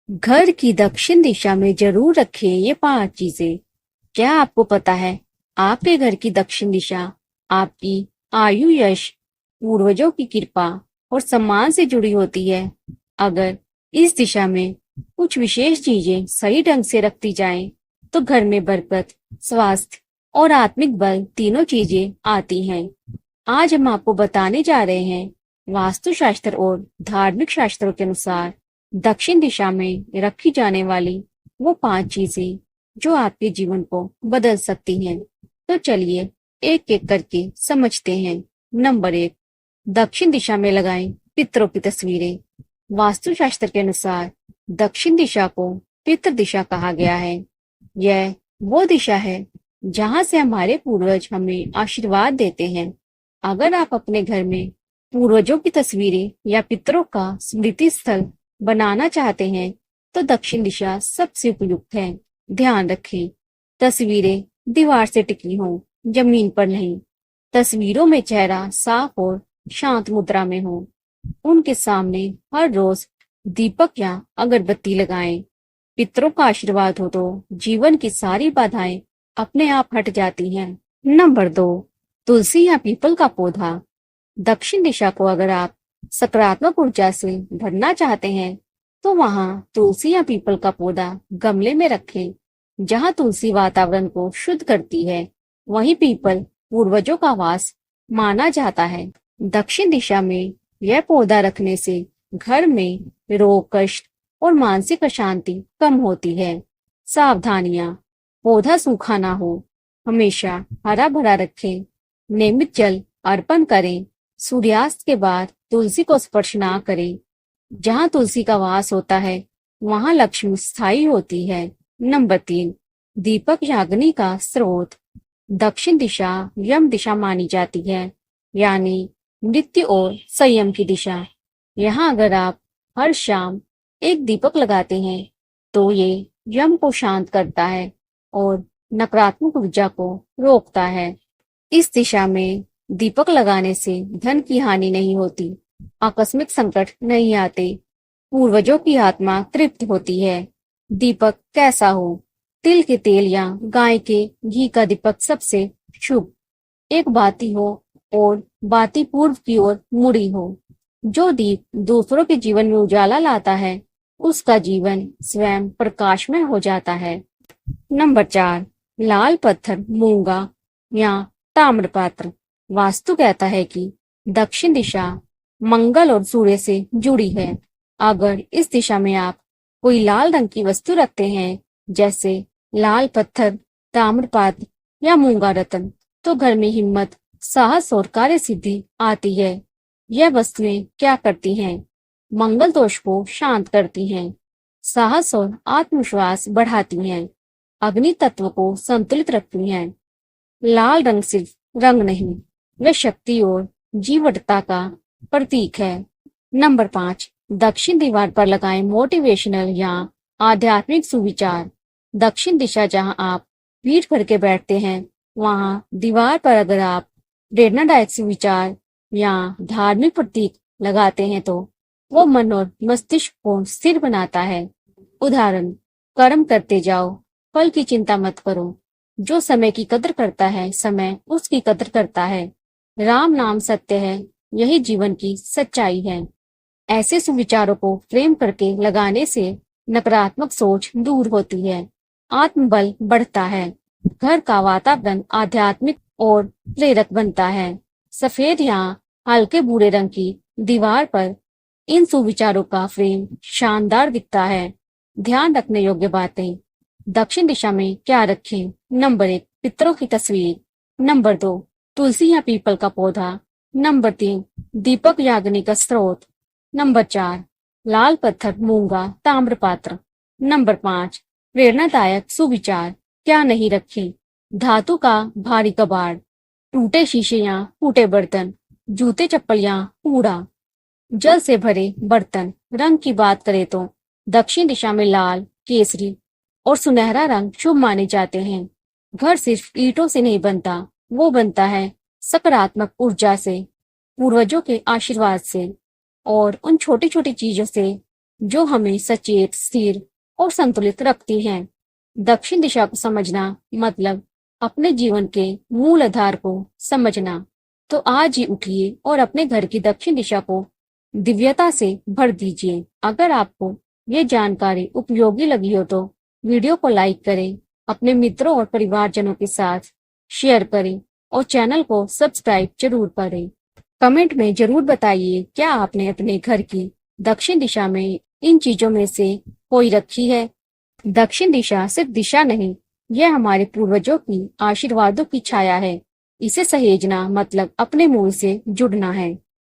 घर की दक्षिण दिशा में जरूर रखें ये 5 चीजें। क्या आपको पता है आपके घर की दक्षिण दिशा आपकी आयु, यश, पूर्वजों की कृपा और सम्मान से जुड़ी होती है। अगर इस दिशा में कुछ विशेष चीजें सही ढंग से रखती जाएं, तो घर में बरकत, स्वास्थ्य और आत्मिक बल तीनों चीजें आती हैं। आज हम आपको बताने जा रहे हैं वास्तुशास्त्र और धार्मिक शास्त्रों के अनुसार दक्षिण दिशा में रखी जाने वाली वो 5 चीजें जो आपके जीवन को बदल सकती हैं। तो चलिए एक एक करके समझते हैं। नंबर 1, दक्षिण दिशा में लगाएं पितरों की तस्वीरें। वास्तुशास्त्र के अनुसार दक्षिण दिशा को पितृ दिशा कहा गया है। यह वो दिशा है जहां से हमारे पूर्वज हमें आशीर्वाद देते हैं। अगर आप अपने घर में पूर्वजों की तस्वीरें या पितरों का स्मृति स्थल बनाना चाहते हैं, तो दक्षिण दिशा सबसे उपयुक्त है। ध्यान रखें, तस्वीरें दीवार से टिकी हों, जमीन पर नहीं। तस्वीरों में चेहरा साफ और शांत मुद्रा में हो। उनके सामने हर रोज दीपक या अगरबत्ती लगाएं। पितरों का आशीर्वाद हो तो जीवन की सारी बाधाएं अपने आप हट जाती हैं। नंबर 2, तुलसी या पीपल का पौधा। दक्षिण दिशा को अगर आप सकारात्मक ऊर्जा से भरना चाहते हैं, तो वहां तुलसी या पीपल का पौधा गमले में रखें। जहां तुलसी वातावरण को शुद्ध करती है, वहीं पीपल पूर्वजों का वास माना जाता है। दक्षिण दिशा में यह पौधा रखने से घर में रोग, कष्ट और मानसिक अशांति कम होती है। सावधानियां, पौधा सूखा ना हो, हमेशा हरा भरा रखें। नियमित जल अर्पण करें। सूर्यास्त के बाद तुलसी को स्पर्श ना करें। जहां तुलसी का वास होता है, वहां लक्ष्मी स्थायी होती है। नंबर 3, दीपक या अग्नि का स्रोत। दक्षिण दिशा यम दिशा मानी जाती है, यानी मृत्यु और संयम की दिशा। यहाँ अगर आप हर शाम एक दीपक लगाते हैं, तो ये यम को शांत करता है और नकारात्मक ऊर्जा को रोकता है। इस दिशा में दीपक लगाने से धन की हानि नहीं होती, आकस्मिक संकट नहीं आते, पूर्वजों की आत्मा तृप्त होती है। दीपक कैसा हो? तिल के तेल या गाय के घी का दीपक सबसे शुभ। एक बाती हो और बाती पूर्व की ओर मुड़ी हो। जो दीप दूसरों के जीवन में उजाला लाता है, उसका जीवन स्वयं प्रकाशमय हो जाता है। नंबर 4, लाल पत्थर, मूंगा या ताम्रपात्र। वास्तु कहता है कि दक्षिण दिशा मंगल और सूर्य से जुड़ी है। अगर इस दिशा में आप कोई लाल रंग की वस्तु रखते हैं, जैसे लाल पत्थर, ताम्रपात्र या मूंगा रत्न, तो घर में हिम्मत, साहस और कार्य सिद्धि आती है। यह वस्तुएं क्या करती हैं? मंगल दोष को शांत करती हैं, साहस और आत्मविश्वास बढ़ाती हैं, अग्नि तत्व को संतुलित रखती हैं। लाल रंग सिर्फ रंग नहीं, वह शक्ति और जीवटता का प्रतीक है। नंबर 5, दक्षिण दीवार पर लगाएं मोटिवेशनल या आध्यात्मिक सुविचार। दक्षिण दिशा जहां आप पीठ करके बैठते हैं, वहां दीवार पर अगर आप प्रेरणादायक सुविचार या धार्मिक प्रतीक लगाते हैं, तो वो मन और मस्तिष्क को स्थिर बनाता है। उदाहरण, कर्म करते जाओ, फल की चिंता मत करो। जो समय की कदर करता है, समय उसकी कदर करता है। राम नाम सत्य है, यही जीवन की सच्चाई है। ऐसे सुविचारों को फ्रेम करके लगाने से नकारात्मक सोच दूर होती है, आत्मबल बढ़ता है, घर का वातावरण आध्यात्मिक और प्रेरक बनता है। सफेद या हल्के भूरे रंग की दीवार पर इन सुविचारों का फ्रेम शानदार दिखता है। ध्यान रखने योग्य बातें। दक्षिण दिशा में क्या रखें? नंबर 1, पितरों की तस्वीर। नंबर 2, तुलसी या पीपल का पौधा। नंबर 3, दीपक या अग्नि का स्रोत। नंबर 4, लाल पत्थर, मूंगा, ताम्रपात्र। नंबर 5, प्रेरणादायक सुविचार। क्या नहीं रखें? धातु का भारी कबाड़, टूटे शीशे या टूटे बर्तन, जूते चप्पल या कूड़ा, जल से भरे बर्तन। रंग की बात करें तो दक्षिण दिशा में लाल, केसरी और सुनहरा रंग शुभ माने जाते हैं। घर सिर्फ ईंटों से नहीं बनता, वो बनता है सकारात्मक ऊर्जा से, पूर्वजों के आशीर्वाद से और उन छोटी छोटी चीजों से जो हमें सचेत, स्थिर और संतुलित रखती हैं। दक्षिण दिशा को समझना मतलब अपने जीवन के मूल आधार को समझना। तो आज ही उठिए और अपने घर की दक्षिण दिशा को दिव्यता से भर दीजिए। अगर आपको ये जानकारी उपयोगी लगी हो तो वीडियो को लाइक करें, अपने मित्रों और परिवारजनों के साथ शेयर करें और चैनल को सब्सक्राइब जरूर करें। कमेंट में जरूर बताइए क्या आपने अपने घर की दक्षिण दिशा में इन चीजों में से कोई रखी है। दक्षिण दिशा सिर्फ दिशा नहीं, यह हमारे पूर्वजों की आशीर्वादों की छाया है। इसे सहेजना मतलब अपने मूल से जुड़ना है।